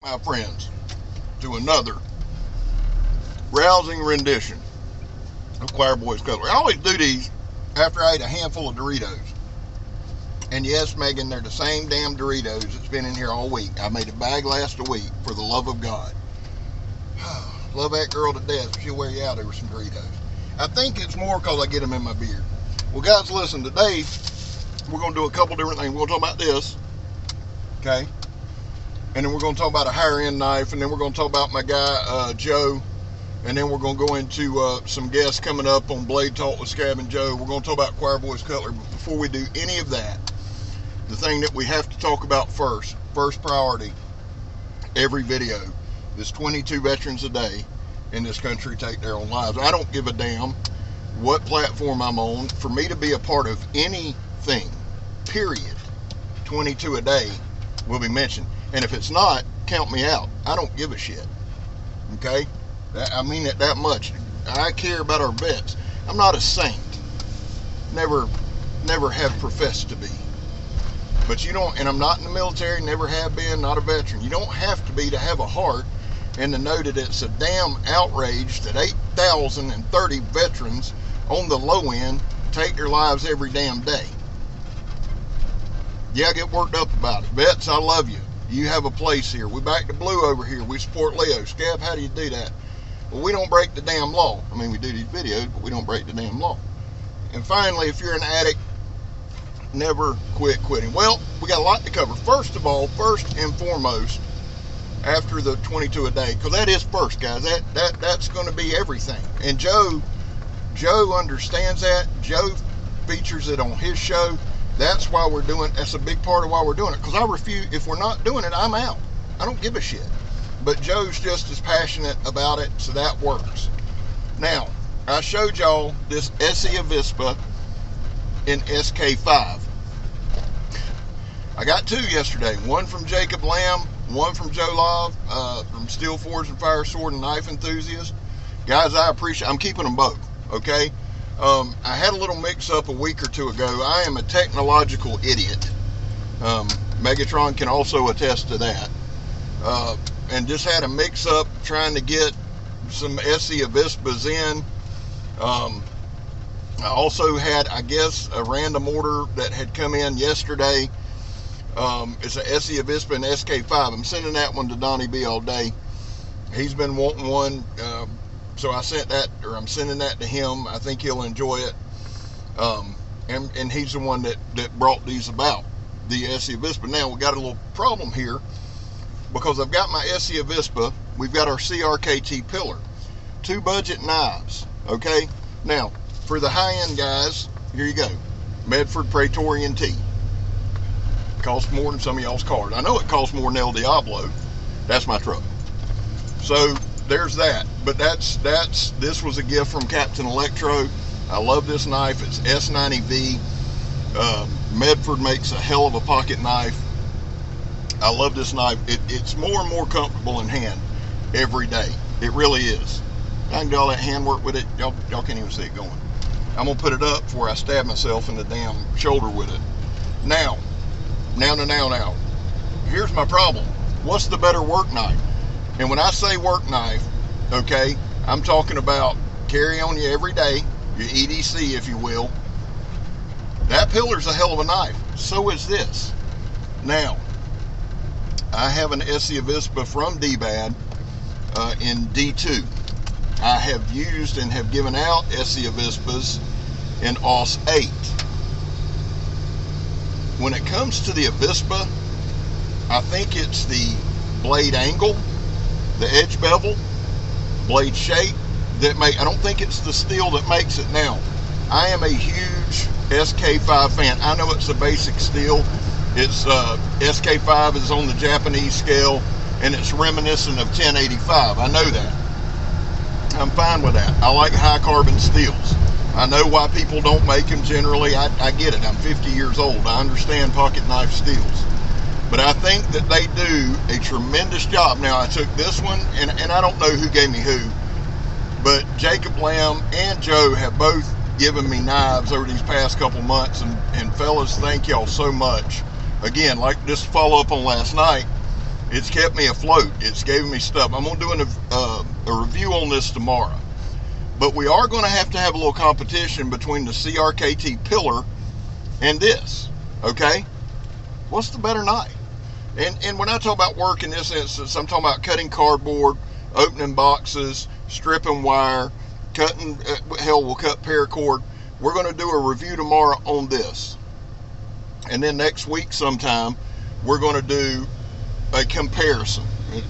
My friends, to another rousing rendition of Choir Boys Cutlery. I always do these after I ate a handful of Doritos. And yes, Megan, they're the same damn Doritos that's been in here all week. I made a bag last week, for the love of God. Love that girl to death. She'll wear you out over some Doritos. I think it's more because I get them in my beard. Well, guys, listen, today we're going to do a couple different things. We're going to talk about this, okay? And then we're going to talk about a higher end knife, and then we're going to talk about my guy, Joe, and then we're going to go into some guests coming up on Blade Talk with Scab and Joe. We're going to talk about Choir Boys Cutlery. But before we do any of that, the thing that we have to talk about first priority, every video, is 22 veterans a day in this country take their own lives. I don't give a damn what platform I'm on. For me to be a part of anything, period, 22 a day will be mentioned. And if it's not, count me out. I don't give a shit. Okay? I mean it that much. I care about our vets. I'm not a saint. Never have professed to be. But you don't, and I'm not in the military, never have been, not a veteran. You don't have to be to have a heart and to know that it's a damn outrage that 8,030 veterans on the low end take their lives every damn day. Yeah, I get worked up about it. Vets, I love you. You have a place here. We back to blue over here. We support Leo. Scab, how do you do that? Well, we don't break the damn law. I mean, we do these videos, but we don't break the damn law. And finally, if you're an addict, never quit quitting. Well, we got a lot to cover. First of all, first and foremost, after the 22 a day, because that is first, guys. That's going to be everything. And Joe understands that. Joe features it on his show. That's why we're doing, that's a big part of why we're doing it. Because I refuse, if we're not doing it, I'm out. I don't give a shit. But Joe's just as passionate about it, so that works. Now, I showed y'all this Esse AVISPA in SK5. I got two yesterday. One from Jacob Lamb, one from Joe Love, from Steel Forge and Fire Sword and Knife Enthusiast. Guys, I appreciate, I'm keeping them both, okay? I had a little mix-up a week or two ago. I am a technological idiot. Megatron can also attest to that. And just had a mix-up trying to get some Esse AVISPAs in. I also had, I guess, a random order that had come in yesterday. It's a Esse AVISPA and SK5. I'm sending that one to Donnie B all day. He's been wanting one. So I sent that, or I'm sending that to him. I think he'll enjoy it. And he's the one that brought these about, the Esse AVISPA. Now, we got a little problem here, because I've got my Esse AVISPA. We've got our CRKT pillar. Two budget knives, okay? Now, for the high-end guys, here you go. Medford Praetorian T. Costs more than some of y'all's cars. I know it costs more than El Diablo. That's my truck. So, there's that. But this was a gift from Captain Electro. I love this knife. It's S90V. Medford makes a hell of a pocket knife. I love this knife. It's more and more comfortable in hand every day. It really is. I can do all that hand work with it. Y'all can't even see it going. I'm gonna put it up before I stab myself in the damn shoulder with it. Now. Here's my problem. What's the better work knife? And when I say work knife, okay, I'm talking about carry on you every day, your EDC, if you will. That pillar's a hell of a knife. So is this. Now, I have an Esse AVISPA from D-Bad in D2. I have used and have given out Esse AVISPAs in AUS 8. When it comes to the AVISPA, I think it's the blade angle, the edge bevel, blade shape that I don't think it's the steel that makes it. Now, I am a huge SK5 fan. I know it's a basic steel. It's SK5 is on the Japanese scale, and it's reminiscent of 1085. I know that. I'm fine with that. I like high carbon steels. I know why people don't make them generally. I get it. I'm 50 years old. I understand pocket knife steels. But I think that they do a tremendous job. Now, I took this one, and I don't know who gave me who, but Jacob Lamb and Joe have both given me knives over these past couple months. And fellas, thank y'all so much. Again, like just to follow up on last night, It's kept me afloat. It's given me stuff. I'm going to do a review on this tomorrow. But we are going to have a little competition between the CRKT pillar and this. Okay? What's the better knife? And when I talk about work in this instance, I'm talking about cutting cardboard, opening boxes, stripping wire, cutting, hell, we'll cut paracord. We're going to do a review tomorrow on this. And then next week sometime, we're going to do a comparison.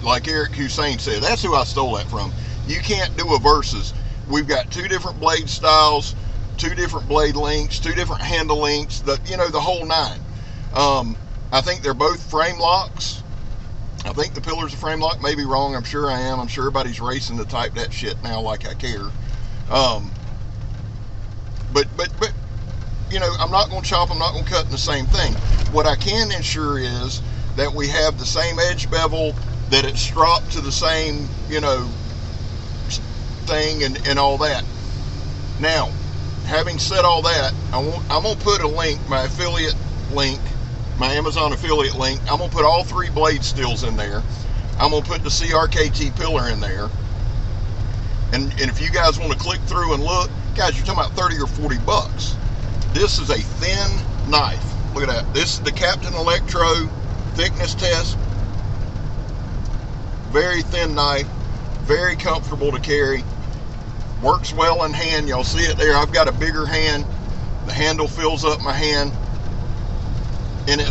Like Eric Hussein said, that's who I stole that from. You can't do a versus. We've got 2 different blade styles, 2 different blade lengths, 2 different handle lengths, the whole 9. I think they're both frame locks. I think the pillar's a frame lock. Maybe wrong. I'm sure I am. I'm sure everybody's racing to type that shit now like I care. But I'm not going to chop. I'm not going to cut in the same thing. What I can ensure is that we have the same edge bevel, that it's stropped to the same, thing and all that. Now, having said all that, I'm going to put a link, my affiliate link, my Amazon affiliate link. I'm going to put all 3 blade steels in there. I'm going to put the CRKT pillar in there. And if you guys want to click through and look, guys, you're talking about 30 or 40 bucks. This is a thin knife. Look at that. This is the Captain Electro thickness test. Very thin knife. Very comfortable to carry. Works well in hand. Y'all see it there. I've got a bigger hand. The handle fills up my hand. And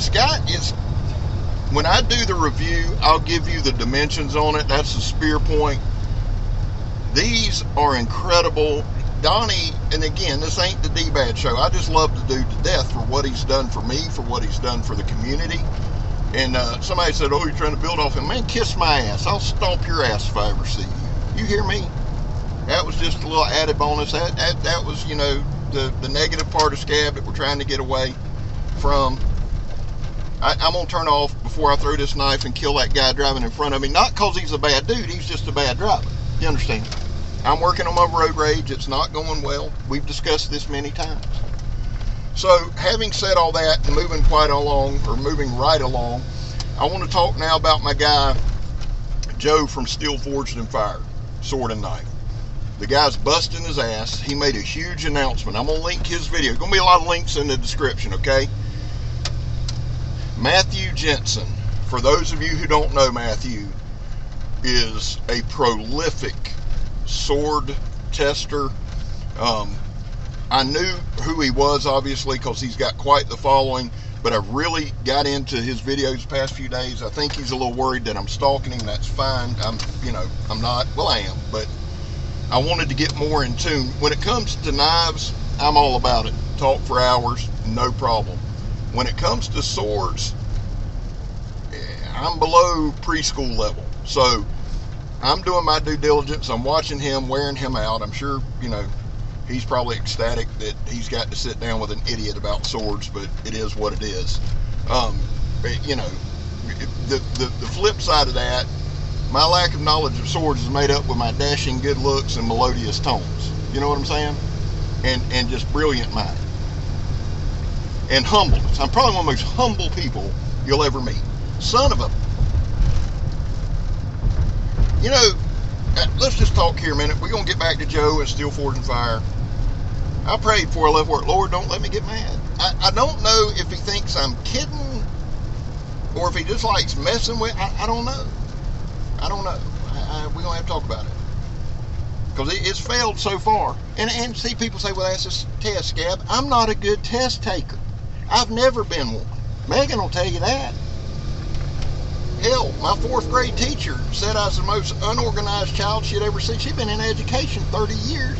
when I do the review, I'll give you the dimensions on it. That's the spear point. These are incredible. Donnie, and again, this ain't the D-Bad show. I just love the dude to death for what he's done for me, for what he's done for the community. And somebody said, oh, you're trying to build off him. Man, kiss my ass. I'll stomp your ass if I ever see you. You hear me? That was just a little added bonus. That was, the negative part of Scab that we're trying to get away from. I'm going to turn off before I throw this knife and kill that guy driving in front of me. Not because he's a bad dude. He's just a bad driver. You understand? I'm working on my road rage. It's not going well. We've discussed this many times. So, having said all that and moving right along, I want to talk now about my guy, Joe from Steel Forged and Fired, Sword and Knife. The guy's busting his ass. He made a huge announcement. I'm going to link his video. There's going to be a lot of links in the description, okay? Matthew Jensen, for those of you who don't know Matthew, is a prolific sword tester. I knew who he was, obviously, because he's got quite the following, but I really got into his videos the past few days. I think he's a little worried that I'm stalking him. That's fine. I'm not. Well, I am, but I wanted to get more in tune. When it comes to knives, I'm all about it. Talk for hours, no problem. When it comes to swords, I'm below preschool level. So I'm doing my due diligence. I'm watching him, wearing him out. I'm sure, he's probably ecstatic that he's got to sit down with an idiot about swords, but it is what it is. The flip side of that, my lack of knowledge of swords is made up with my dashing good looks and melodious tones. You know what I'm saying? And just brilliant mind. And humbleness. I'm probably one of the most humble people you'll ever meet. Son of a... let's just talk here a minute. We're going to get back to Joe and Steel Forged and Fire. I prayed before I left work, Lord, don't let me get mad. I don't know if he thinks I'm kidding or if he just likes messing with... I don't know. I don't know. We're going to have to talk about it. Because it's failed so far. And see, people say, well, that's a test, Scab. I'm not a good test taker. I've never been one. Megan will tell you that. Hell, my 4th grade teacher said I was the most unorganized child she'd ever seen. She'd been in education 30 years.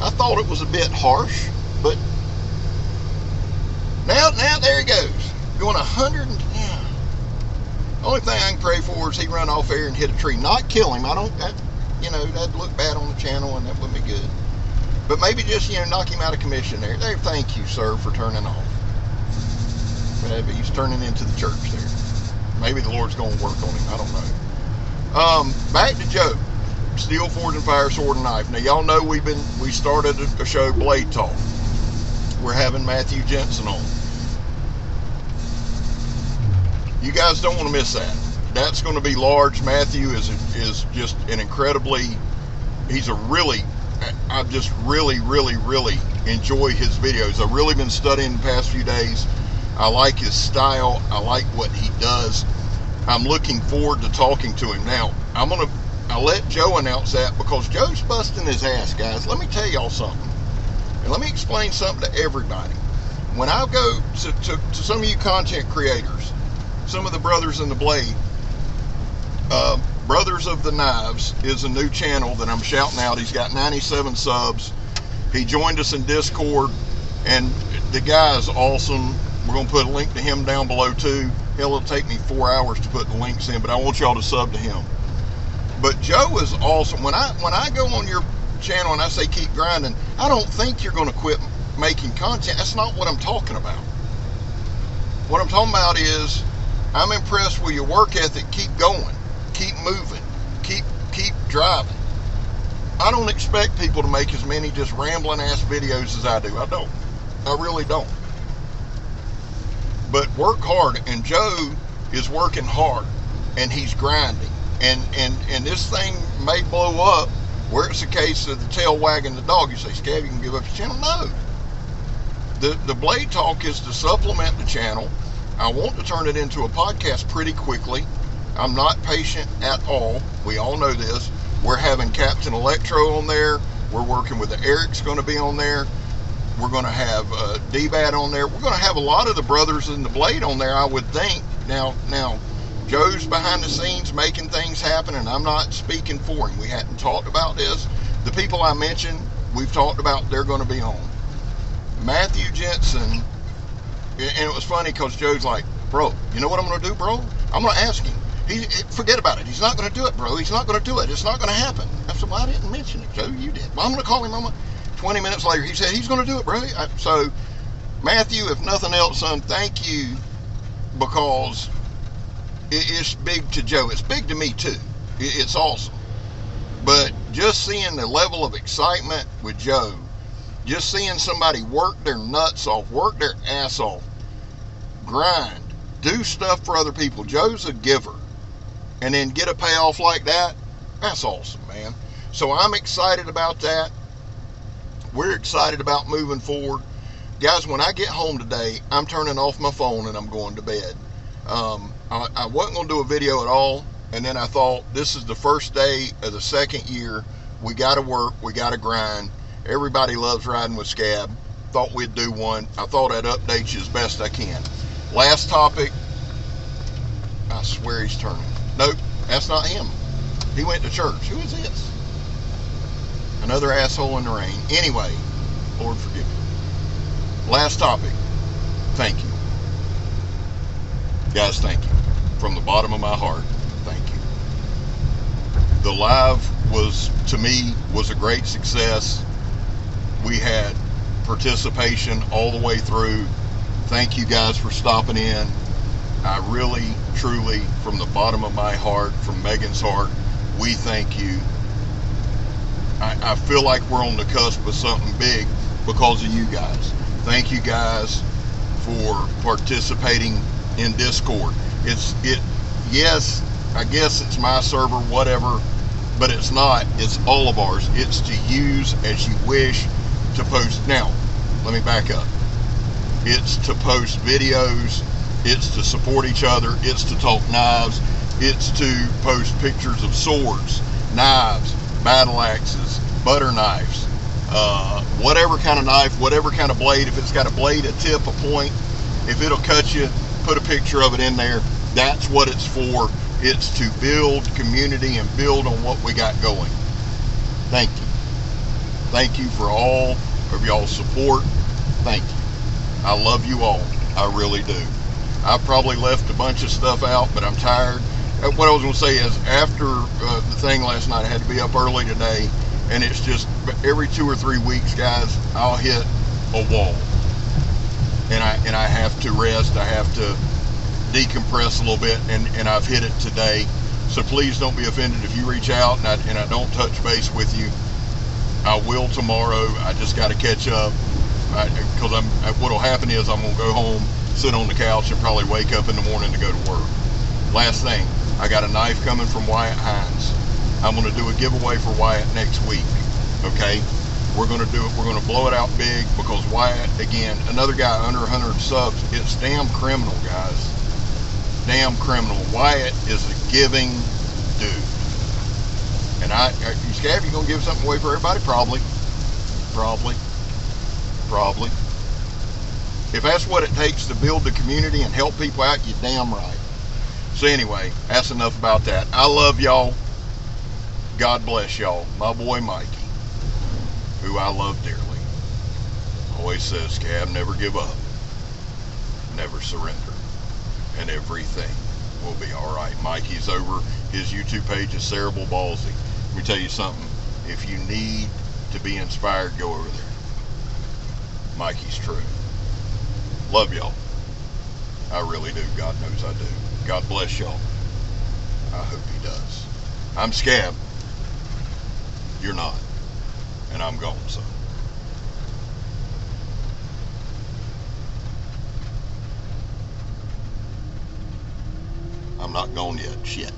I thought it was a bit harsh, but now there he goes. Going 100 and... Yeah. Only thing I can pray for is he run off there and hit a tree. Not kill him. That'd look bad on the channel and that wouldn't be good. But maybe just, knock him out of commission there. Thank you, sir, for turning off. But he's turning into the church there. Maybe the Lord's going to work on him. I don't know. Back to Joe. Steel Forged and Fire, Sword and Knife. Now, y'all know we started a show, Blade Talk. We're having Matthew Jensen on. You guys don't want to miss that. that's going to be large. Matthew is just an incredibly, he's a really, I just really enjoy his videos. I've really been studying the past few days. I like his style. I like what he does. I'm looking forward to talking to him. Now, I'll let Joe announce that, because Joe's busting his ass, guys. Let me tell y'all something. And let me explain something to everybody. When I go to some of you content creators, some of the brothers in the blade, Brothers of the Knives is a new channel that I'm shouting out. He's got 97 subs. He joined us in Discord, and the guy is awesome. We're going to put a link to him down below too. Hell, it'll take me 4 hours to put the links in, but I want y'all to sub to him. But Joe is awesome. When I go on your channel and I say keep grinding, I don't think you're going to quit making content. That's not what I'm talking about. What I'm talking about is, I'm impressed with your work ethic. Keep going, keep moving, keep driving. I don't expect people to make as many just rambling ass videos as I do. I don't. I really don't. But work hard, and Joe is working hard, and he's grinding, and this thing may blow up where it's a case of the tail wagging the dog. You say, Scab, you can give up your channel? No. The Blade Talk is to supplement the channel. I want to turn it into a podcast pretty quickly. I'm not patient at all. We all know this. We're having Captain Electro on there. We're working with Eric's going to be on there. We're going to have D-Bat on there. We're going to have a lot of the brothers in the Blade on there, I would think. Now, Joe's behind the scenes making things happen, and I'm not speaking for him. We hadn't talked about this. The people I mentioned, we've talked about, they're going to be on. Matthew Jensen, and it was funny because Joe's like, bro, you know what I'm going to do, bro? I'm going to ask him. Forget about it. He's not going to do it, bro. He's not going to do it. It's not going to happen. I said, well, I didn't mention it, Joe. You did. Well, I'm going to call him. 20 minutes later, he said he's going to do it, bro. So, Matthew, if nothing else, son, thank you, because it's big to Joe. It's big to me, too. It's awesome. But just seeing the level of excitement with Joe, just seeing somebody work their nuts off, work their ass off, grind, do stuff for other people. Joe's a giver. And then get a payoff like that, that's awesome, man. So I'm excited about that. We're excited about moving forward. Guys, when I get home today, I'm turning off my phone and I'm going to bed. I wasn't going to do a video at all. And then I thought, this is the first day of the second year. We got to work. We got to grind. Everybody loves riding with Scab. Thought we'd do one. I thought I'd update you as best I can. Last topic. I swear he's turning. Nope, that's not him. He went to church. Who is this? Another asshole in the rain. Anyway, Lord forgive me. Last topic. Thank you. Guys, thank you. From the bottom of my heart, thank you. The live was, to me, was a great success. We had participation all the way through. Thank you guys for stopping in. I really, truly, from the bottom of my heart, from Megan's heart, we thank you. I feel like we're on the cusp of something big because of you guys. Thank you guys for participating in Discord. Yes, I guess it's my server, whatever, but it's not. It's all of ours. It's to use as you wish to post. Now, let me back up. It's to post videos. It's to support each other. It's to talk knives. It's to post pictures of swords, knives, battle axes, butter knives, whatever kind of knife, whatever kind of blade. If it's got a blade, a tip, a point, if it'll cut you, put a picture of it in there. That's what it's for. It's to build community and build on what we got going. Thank you. Thank you for all of y'all's support. Thank you. I love you all. I really do. I probably left a bunch of stuff out, but I'm tired. What I was going to say is, after the thing last night, I had to be up early today, and it's just every 2 or 3 weeks, guys, I'll hit a wall, and I have to rest. I have to decompress a little bit, and I've hit it today. So please don't be offended if you reach out and I don't touch base with you. I will tomorrow. I just got to catch up, because what'll happen is I'm going to go home, sit on the couch, and probably wake up in the morning to go to work. Last thing, I got a knife coming from Wyatt Hines. I'm going to do a giveaway for Wyatt next week. Okay? We're going to do it. We're going to blow it out big because Wyatt, again, another guy under 100 subs. It's damn criminal, guys. Damn criminal. Wyatt is a giving dude. And Scab, you going to give something away for everybody? Probably. If that's what it takes to build the community and help people out, you're damn right. So anyway, that's enough about that. I love y'all. God bless y'all. My boy Mikey, who I love dearly, always says, Scab, never give up, never surrender, and everything will be all right. Mikey's over. His YouTube page is Cerebral Ballsy. Let me tell you something. If you need to be inspired, go over there. Mikey's true. Love y'all. I really do. God knows I do. God bless y'all. I hope he does. I'm Scab. You're not. And I'm gone, son. I'm not gone yet. Shit.